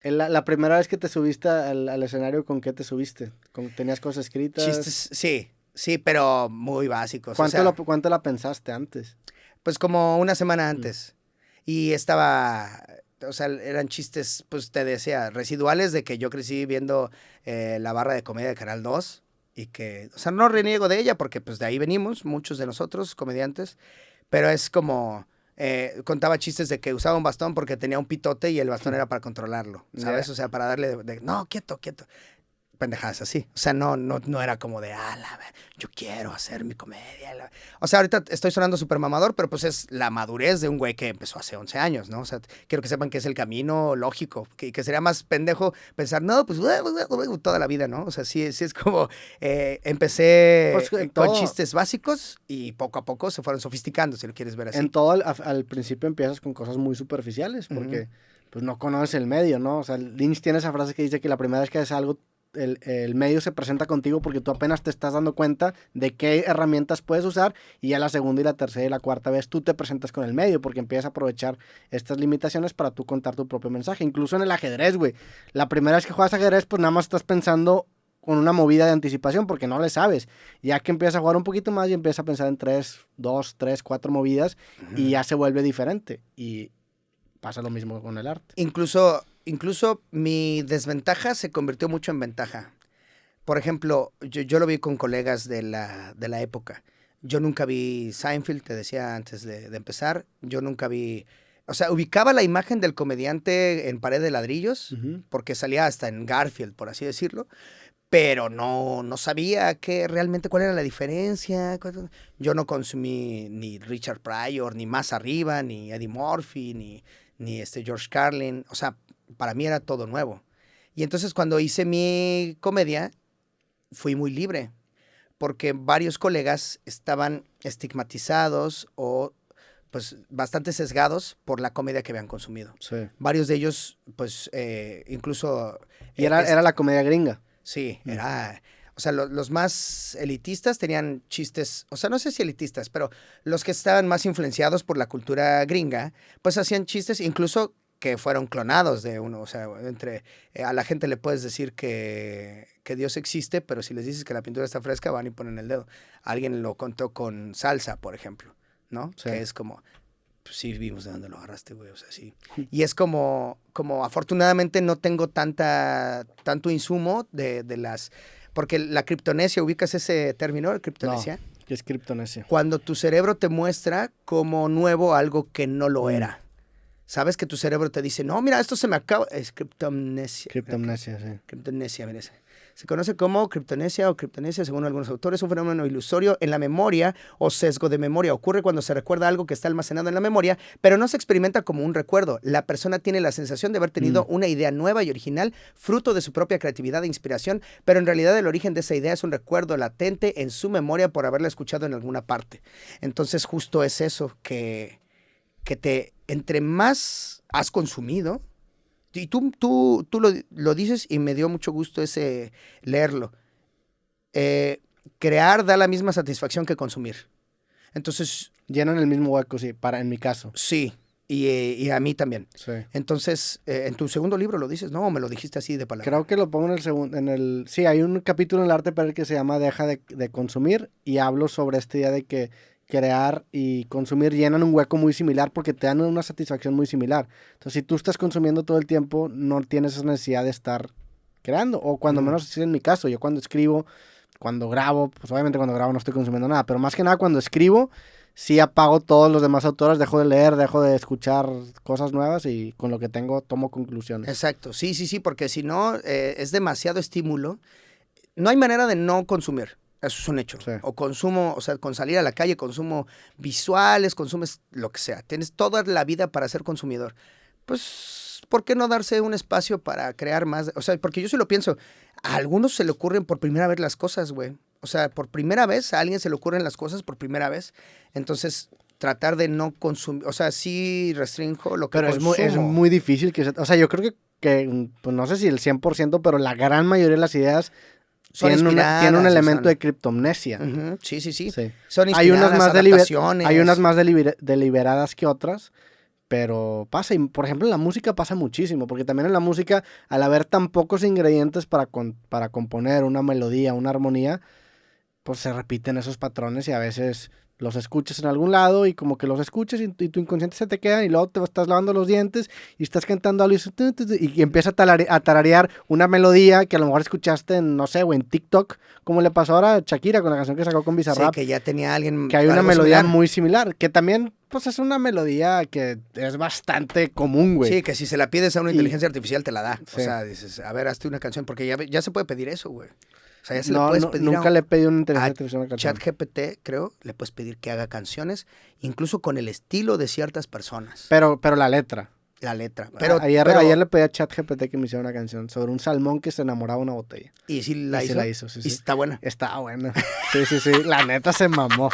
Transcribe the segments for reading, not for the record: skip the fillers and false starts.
La primera vez que te subiste al escenario, ¿con qué te subiste? ¿Tenías cosas escritas? Chistes, sí, pero muy básicos. O ¿Cuánto, sea, cuánto la pensaste antes? pues como una semana Mm. antes. Y estaba, o sea, eran chistes, pues te decía, residuales de que yo crecí viendo la barra de comedia de Canal 2 y que, o sea, no reniego de ella porque pues de ahí venimos, muchos de nosotros, comediantes, pero es como, contaba chistes de que usaba un bastón porque tenía un pitote y el bastón era para controlarlo, Ya. ¿sabes? O sea, para darle no, quieto, quieto. Pendejadas así. O sea, no era como de, yo quiero hacer mi comedia. O sea, ahorita estoy sonando súper mamador, pero pues es la madurez de un güey que empezó hace 11 años, ¿no? O sea, quiero que sepan que es el camino lógico, que sería más pendejo pensar, no, pues toda la vida, ¿no? O sea, sí es como, Pues empecé en con todo, chistes básicos y poco a poco se fueron sofisticando, si lo quieres ver en así. todo al principio empiezas con cosas muy superficiales Ujú. porque pues no conoces el medio, ¿no? O sea, Lynch tiene esa frase que dice que la primera vez que haces algo, el medio se presenta contigo porque tú apenas te estás dando cuenta de qué herramientas puedes usar y ya la segunda y la tercera y la cuarta vez tú te presentas con el medio porque empiezas a aprovechar estas limitaciones para tú contar tu propio mensaje. Incluso en el ajedrez, güey. La primera vez que juegas ajedrez, pues nada más estás pensando con una movida de anticipación porque no le sabes. Ya que empiezas a jugar un poquito más y empiezas a pensar en 3, 2, 3, 4 movidas y Ujú. ya se vuelve diferente. Y pasa lo mismo con el arte. Incluso mi desventaja se convirtió mucho en ventaja. Por ejemplo, yo lo vi con colegas de la época. Yo nunca vi Seinfeld, te decía antes de empezar. Yo nunca vi. O sea, ubicaba la imagen del comediante en pared de ladrillos, Ujú. porque salía hasta en Garfield, por así decirlo, pero no sabía realmente cuál era la diferencia. Yo no consumí ni Richard Pryor, ni Más Arriba, ni Eddie Murphy, ni George Carlin. O sea, para mí era todo nuevo. Y entonces cuando hice mi comedia, fui muy libre, porque varios colegas estaban estigmatizados o pues bastante sesgados por la comedia que habían consumido. Sí. Varios de ellos, pues incluso, Y era la comedia gringa. sí, Mm. o sea, los más elitistas tenían chistes, o sea, no sé si elitistas, pero los que estaban más influenciados por la cultura gringa, pues hacían chistes incluso que fueron clonados de uno, o sea, a la gente le puedes decir que Dios existe, pero si les dices que la pintura está fresca, van y ponen el dedo. Alguien lo contó con salsa, por ejemplo, ¿no? Sí. Que es como, pues sí vimos de dónde lo agarraste, güey, o sea, sí. Y es como afortunadamente no tengo tanto insumo de las, porque la criptonesia, ¿ubicas ese término, No, criptonesia? que es criptonesia. Cuando tu cerebro te muestra como nuevo algo que no lo Mm. era. Sabes que tu cerebro te dice, no, mira, esto se me acaba. Es criptomnesia. Criptomnesia, sí. Criptomnesia, mira. Se conoce como criptonesia o criptonesia, según algunos autores, un fenómeno ilusorio en la memoria o sesgo de memoria. Ocurre cuando se recuerda algo que está almacenado en la memoria, pero no se experimenta como un recuerdo. La persona tiene la sensación de haber tenido una idea nueva y original, fruto de su propia creatividad e inspiración, pero en realidad el origen de esa idea es un recuerdo latente en su memoria por haberla escuchado en alguna parte. Entonces justo es eso, que entre más has consumido, y tú lo dices y me dio mucho gusto ese leerlo. Crear da la misma satisfacción que consumir. Entonces, Llenan el mismo hueco, sí, en mi caso. sí, y a mí también. Sí. Entonces, en tu segundo libro lo dices, ¿no? ¿O me lo dijiste así de palabra? Creo que lo pongo en el segundo, sí, hay un capítulo en el arte que se llama Deja de consumir y hablo sobre esta idea de que crear y consumir llenan un hueco muy similar porque te dan una satisfacción muy similar. Entonces, si tú estás consumiendo todo el tiempo, no tienes esa necesidad de estar creando, o cuando menos, así en mi caso, yo cuando escribo, cuando grabo, pues obviamente cuando grabo no estoy consumiendo nada, pero más que nada cuando escribo, sí apago todos los demás autores, dejo de leer, dejo de escuchar cosas nuevas y con lo que tengo tomo conclusiones. Exacto, sí, porque si no, es demasiado estímulo. No hay manera de no consumir. Eso es un hecho. Sí. O consumo, o sea, con salir a la calle, consumo visuales, consumes lo que sea. Tienes toda la vida para ser consumidor. Pues, ¿por qué no darse un espacio para crear más? O sea, porque yo sí lo pienso, a algunos se le ocurren por primera vez las cosas, güey. O sea, por primera vez a alguien se le ocurren las cosas por primera vez. Entonces, tratar de no consumir, o sea, sí restringo lo que Pero consumo. es muy difícil o sea, yo creo que pues no sé si el 100%, pero la gran mayoría de las ideas Son tienen un inspiradas. elemento de criptomnesia. Sí. Sí. Son Hay inspiradas, adaptaciones. hay unas más deliberadas que otras, Pero pasa, y por ejemplo en la música pasa muchísimo, porque también en la música, al haber tan pocos ingredientes para componer una melodía, una armonía, pues se repiten esos patrones y a veces los escuchas en algún lado y como que los escuchas y tu inconsciente se te queda y luego te estás lavando los dientes y estás cantando algo y empieza a tararear una melodía que a lo mejor escuchaste en, no sé, o en TikTok, como le pasó ahora a Shakira con la canción que sacó con Bizarrap. Sí, que ya tenía alguien. Que hay una algo melodía similar. muy similar, que también pues es una melodía que es bastante común, güey. Sí, que si se la pides a una Y- inteligencia artificial te la da. O Sí. sea, dices, a ver, hazte una canción, porque ya se puede pedir eso, güey. O sea, ya se le No, puedes no, pedir nunca le he pedido una a inteligencia artificial una canción. ChatGPT, creo, le puedes pedir que haga canciones, incluso con el estilo de ciertas personas. Pero la letra. La letra. Pero Ayer le pedí a ChatGPT que me hiciera una canción sobre un salmón que se enamoraba de una botella. y sí la Y hizo. sí la hizo, sí, Y sí. está buena. Está buena. Sí, sí, sí. La neta se mamó.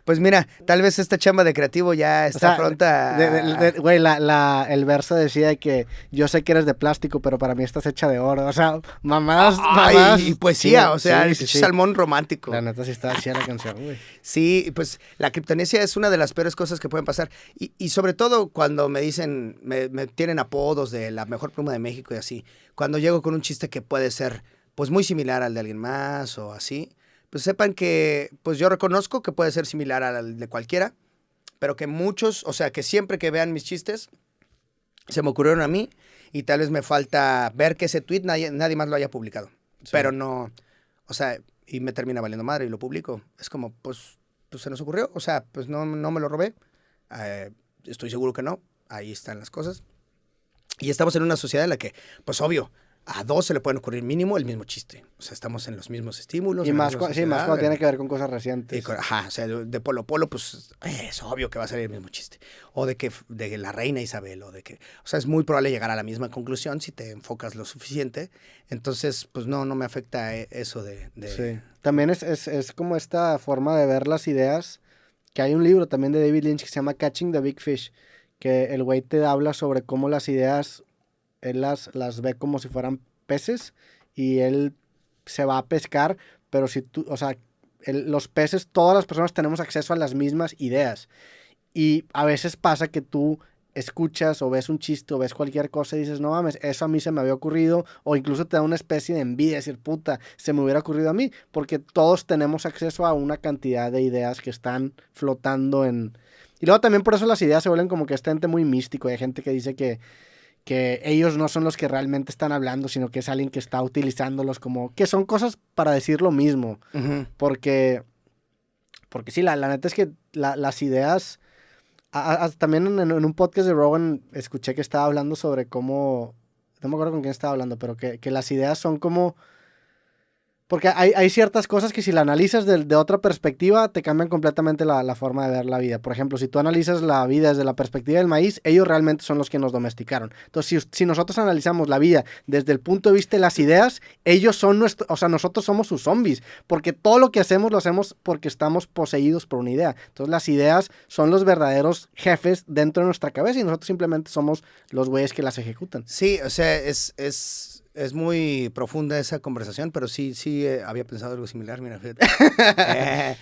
Pues mira, tal vez esta chamba de creativo ya O está sea, pronta. güey, el verso decía de que yo sé que eres de plástico, pero para mí estás hecha de oro. O sea, mamadas, Ay, mamadas. y poesía, Sí, o sea, sí, es sí, sí. salmón romántico. La neta sí está chida la canción, güey. Sí, pues la kriptonesia es una de las peores cosas que pueden pasar. Y sobre todo cuando me dicen, me tienen apodos de la mejor pluma de México y así. Cuando llego con un chiste que puede ser pues muy similar al de alguien más o así, pues sepan que pues yo reconozco que puede ser similar al de cualquiera, pero que muchos, o sea, que siempre que vean mis chistes, se me ocurrieron a mí y tal vez me falta ver que ese tweet nadie más lo haya publicado. Sí. Pero no, o sea, y me termina valiendo madre y lo publico. Es como, pues se nos ocurrió, o sea, pues no me lo robé. Estoy seguro que no, ahí están las cosas. Y estamos en una sociedad en la que, pues obvio, a dos se le pueden ocurrir mínimo el mismo chiste. O sea, estamos en los mismos estímulos. Y en la más, misma sí, más sociedad, cuando tiene que ver con cosas recientes. Ajá, o sea, de Polo Polo, pues es obvio que va a salir el mismo chiste. O de la reina Isabel, o sea, es muy probable llegar a la misma conclusión si te enfocas lo suficiente. Entonces, pues no me afecta eso de... Sí. También es como esta forma de ver las ideas, que hay un libro también de David Lynch que se llama Catching the Big Fish, que el güey te habla sobre cómo las ideas, él las ve como si fueran peces y él se va a pescar, pero si tú, o sea, los peces, todas las personas tenemos acceso a las mismas ideas. Y a veces pasa que tú escuchas o ves un chiste o ves cualquier cosa y dices, no mames, eso a mí se me había ocurrido, o incluso te da una especie de envidia, decir, puta, se me hubiera ocurrido a mí, porque todos tenemos acceso a una cantidad de ideas que están flotando en... Y luego también por eso las ideas se vuelven como que este ente muy místico, hay gente que dice que ellos no son los que realmente están hablando, sino que es alguien que está utilizándolos como... que son cosas para decir lo mismo. Uh-huh. Porque sí, la neta es que las ideas... también en un podcast de Rogan escuché que estaba hablando sobre cómo... No me acuerdo con quién estaba hablando, pero que las ideas son como... Porque hay ciertas cosas que si la analizas de otra perspectiva te cambian completamente la forma de ver la vida. Por ejemplo, si tú analizas la vida desde la perspectiva del maíz, ellos realmente son los que nos domesticaron. Entonces, si nosotros analizamos la vida desde el punto de vista de las ideas, ellos son nuestros, o sea, nosotros somos sus zombies. Porque todo lo que hacemos lo hacemos porque estamos poseídos por una idea. Entonces, las ideas son los verdaderos jefes dentro de nuestra cabeza y nosotros simplemente somos los güeyes que las ejecutan. Sí, o sea, es muy profunda esa conversación, pero sí había pensado algo similar, mira, fíjate.